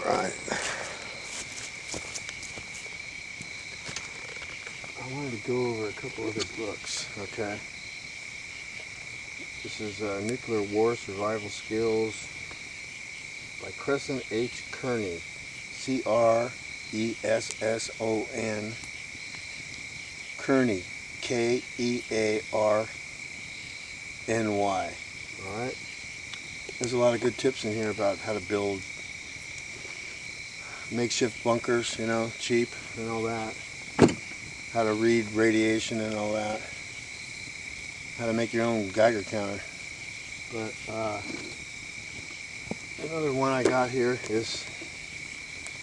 Alright. I wanted to go over a couple other books, okay? This is Nuclear War Survival Skills by Cresson H. Kearney. C-R-E-S-S-O-N. Kearney. K-E-A-R-N-Y. Alright? There's a lot of good tips in here about how to build makeshift bunkers, cheap and all that. How to read radiation and all that. How to make your own Geiger counter. But another one I got here is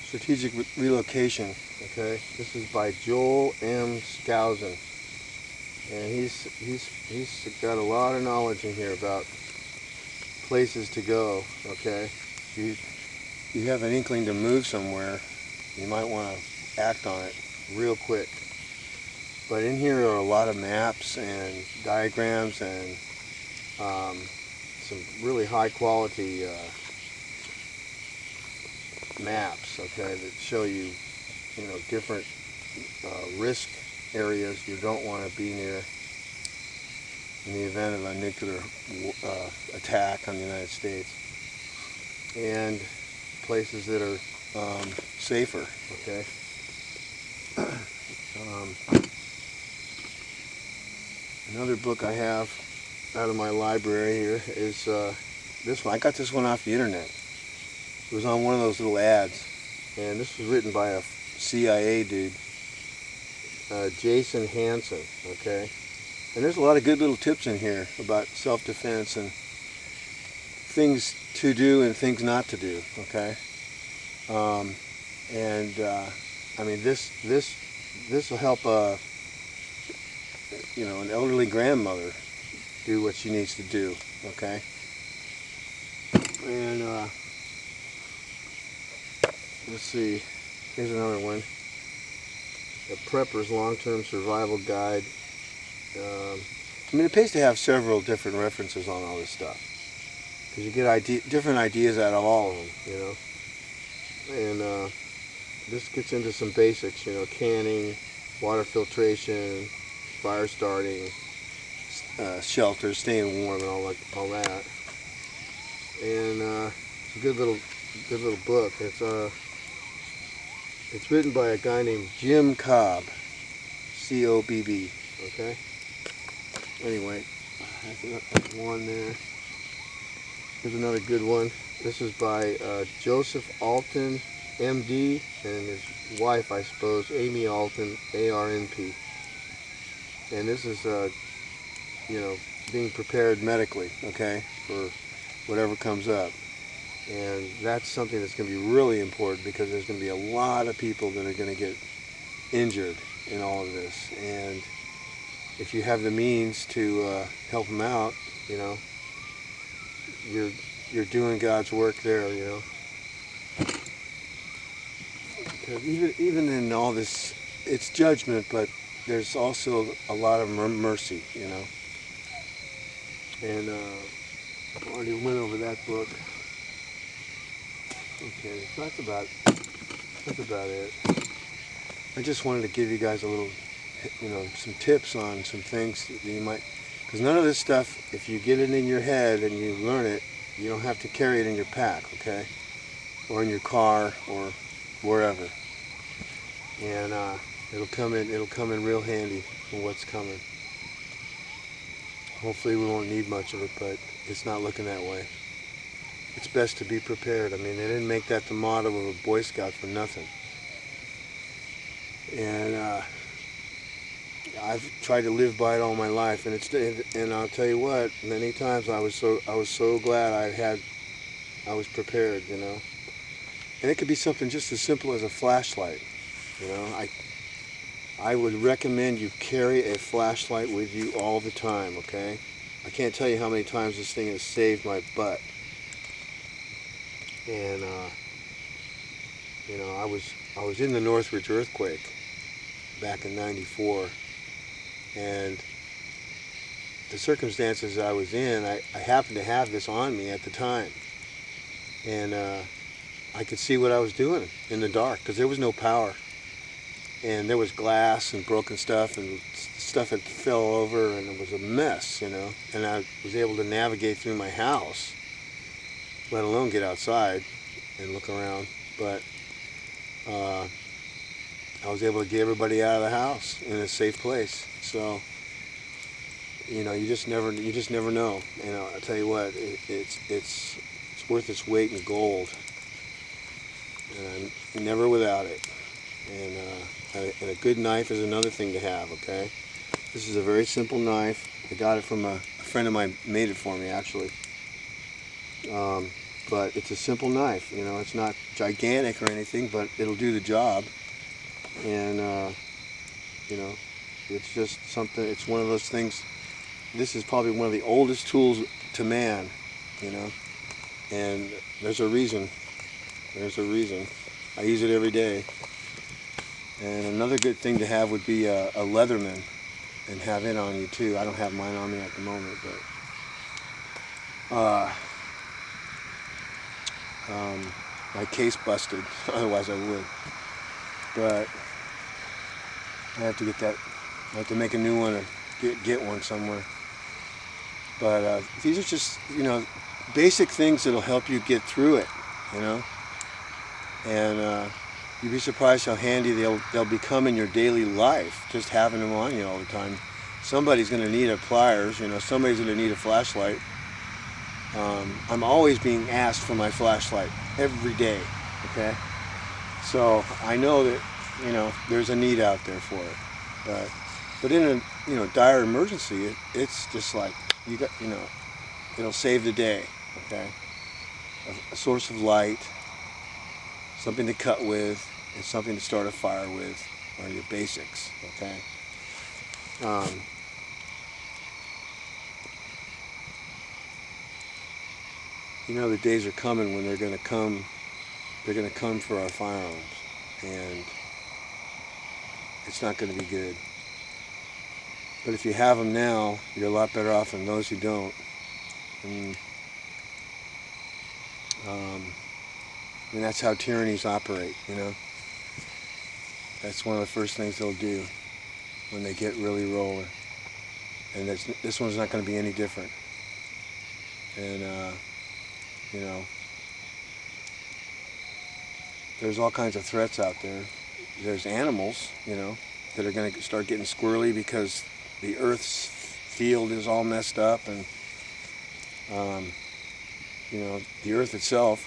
Strategic Relocation. Okay, this is by Joel M. Skousen, and he's got a lot of knowledge in here about places to go. Okay, you have an inkling to move somewhere, you might want to act on it real quick. But in here are a lot of maps and diagrams and some really high quality maps, okay, that show you, different risk areas you don't want to be near in the event of a nuclear attack on the United States, and places that are safer, okay. Another book I have out of my library here is this one. I got this one off the internet. It was on one of those little ads, and this was written by a CIA dude, Jason Hansen, okay. And there's a lot of good little tips in here about self-defense and things to do and things not to do, okay. I mean, this will help an elderly grandmother do what she needs to do, okay. And let's see, here's another one, The Prepper's Long-Term Survival Guide. I mean, it pays to have several different references on all this stuff, because you get different ideas out of all of them, and this gets into some basics, canning, water filtration, fire starting, shelter, staying warm, and all that. And it's a good little book. It's written by a guy named Jim Cobb, C-O-B-B. Okay. Anyway, that's one there. Here's another good one. This is by Joseph Alton, M.D., and his wife, I suppose, Amy Alton, A-R-N-P. And this is, being prepared medically, okay, for whatever comes up. And that's something that's going to be really important, because there's going to be a lot of people that are going to get injured in all of this. And if you have the means to help them out, you're doing God's work there, Because even in all this, it's judgment, but there's also a lot of mercy, And I already went over that book. Okay, so that's about it. I just wanted to give you guys a little, some tips on some things that you might, because none of this stuff, if you get it in your head and you learn it, you don't have to carry it in your pack, okay, or in your car or wherever. And it'll come in real handy for what's coming. Hopefully we won't need much of it, but it's not looking that way. It's best to be prepared. I mean, they didn't make that the motto of a Boy Scout for nothing. And I've tried to live by it all my life, and I'll tell you what, many times I was so glad I was prepared, And it could be something just as simple as a flashlight, I would recommend you carry a flashlight with you all the time, okay? I can't tell you how many times this thing has saved my butt. And I was in the Northridge earthquake back in '94, and the circumstances I was in, I happened to have this on me at the time, and I could see what I was doing in the dark because there was no power. And there was glass and broken stuff and stuff had fell over and it was a mess, you know. And I was able to navigate through my house, let alone get outside and look around. But I was able to get everybody out of the house in a safe place. So, you know, you just never know. You know, I tell you what, it's worth its weight in gold, and I'm never without it. And a good knife is another thing to have. Okay, this is a very simple knife. I got it from a friend of mine. Made it for me actually. But it's a simple knife. You know, it's not gigantic or anything, but it'll do the job. And you know, it's just something. It's one of those things. This is probably one of the oldest tools to man. You know, and there's a reason. There's a reason. I use it every day. And another good thing to have would be a Leatherman, and have it on you too. I don't have mine on me at the moment, but my case busted. Otherwise, I would. But I have to get that. I have to make a new one or get one somewhere. But these are just, you know, basic things that'll help you get through it. You know, and you'd be surprised how handy they'll become in your daily life, just having them on you all the time. Somebody's going to need a pliers, you know, somebody's going to need a flashlight. I'm always being asked for my flashlight every day, okay? So I know that, you know, there's a need out there for it. But in a, you know, dire emergency, it's just like, you got, you know, it'll save the day, okay? A source of light, something to cut with, and something to start a fire with are your basics, okay? You know, the days are coming when they're going to come for our firearms, and it's not going to be good. But if you have them now, you're a lot better off than those who don't. And that's how tyrannies operate, you know. That's one of the first things they'll do when they get really rolling. And this one's not going to be any different. And, you know, there's all kinds of threats out there. There's animals, you know, that are going to start getting squirrely because the Earth's field is all messed up. And, you know, the Earth itself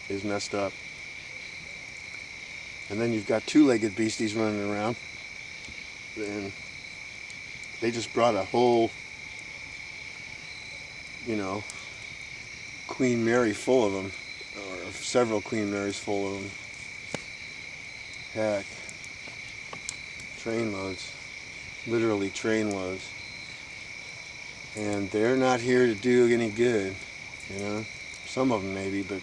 is messed up. And then you've got two-legged beasties running around. And they just brought a whole, you know, Queen Mary full of them, or several Queen Marys full of them. Heck, trainloads, literally trainloads. And they're not here to do any good, you know. Some of them maybe, but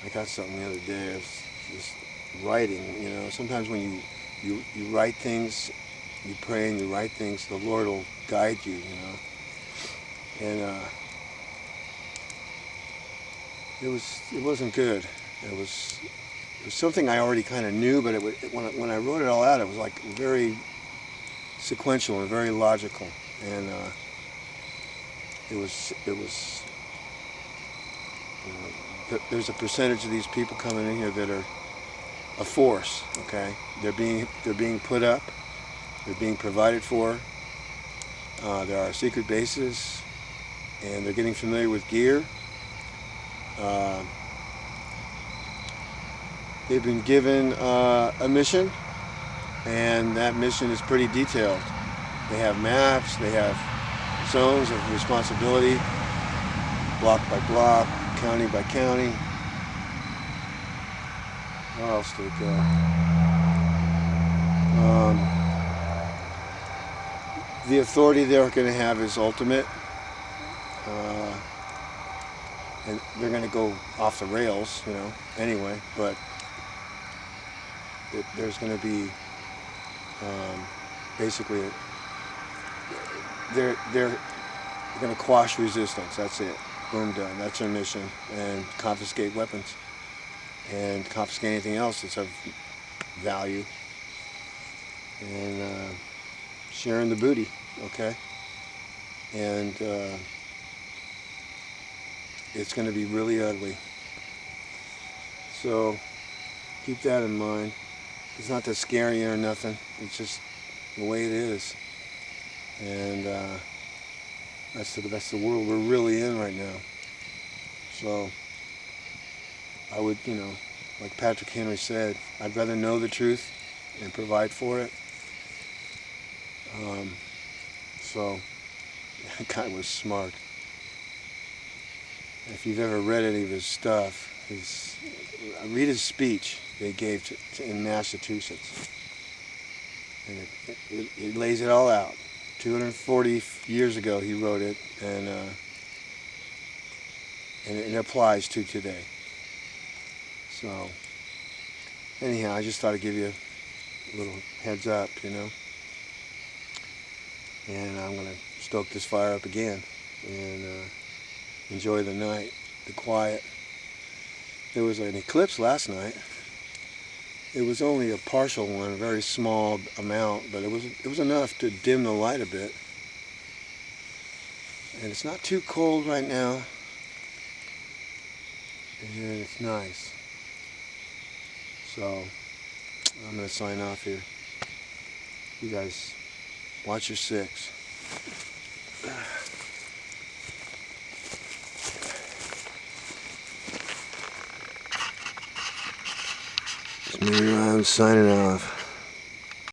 I got something the other day. I was just writing, you know. Sometimes when you write things, you pray and you write things, the Lord will guide you, you know. And it wasn't good. It was something I already kind of knew, but when I wrote it all out, it was like very sequential and very logical. And it was you know, there's a percentage of these people coming in here that are a force. Okay, they're being put up, they're being provided for. There are secret bases, and they're getting familiar with gear. They've been given a mission, and that mission is pretty detailed. They have maps, they have zones of responsibility, block by block, county by county. What else do we got? The authority they're going to have is ultimate, and they're going to go off the rails, you know, anyway, but there's going to be basically they're going to quash resistance. That's it. sperm donor. That's their mission. And confiscate weapons. And confiscate anything else that's of value. And sharing the booty, okay? And it's going to be really ugly. So keep that in mind. It's not to scare you or nothing. It's just the way it is. And that's the world we're really in right now. So I would, like Patrick Henry said, I'd rather know the truth and provide for it. So that guy was smart. If you've ever read any of his stuff, read his speech they gave in Massachusetts. And it lays it all out. 240 years ago he wrote it, and it applies to today. So anyhow, I just thought I'd give you a little heads up, And I'm going to stoke this fire up again and enjoy the night, the quiet. There was an eclipse last night. It was only a partial one, a very small amount, but it was enough to dim the light a bit. And it's not too cold right now. And it's nice. So I'm going to sign off here. You guys watch your six. It's me, I'm signing off.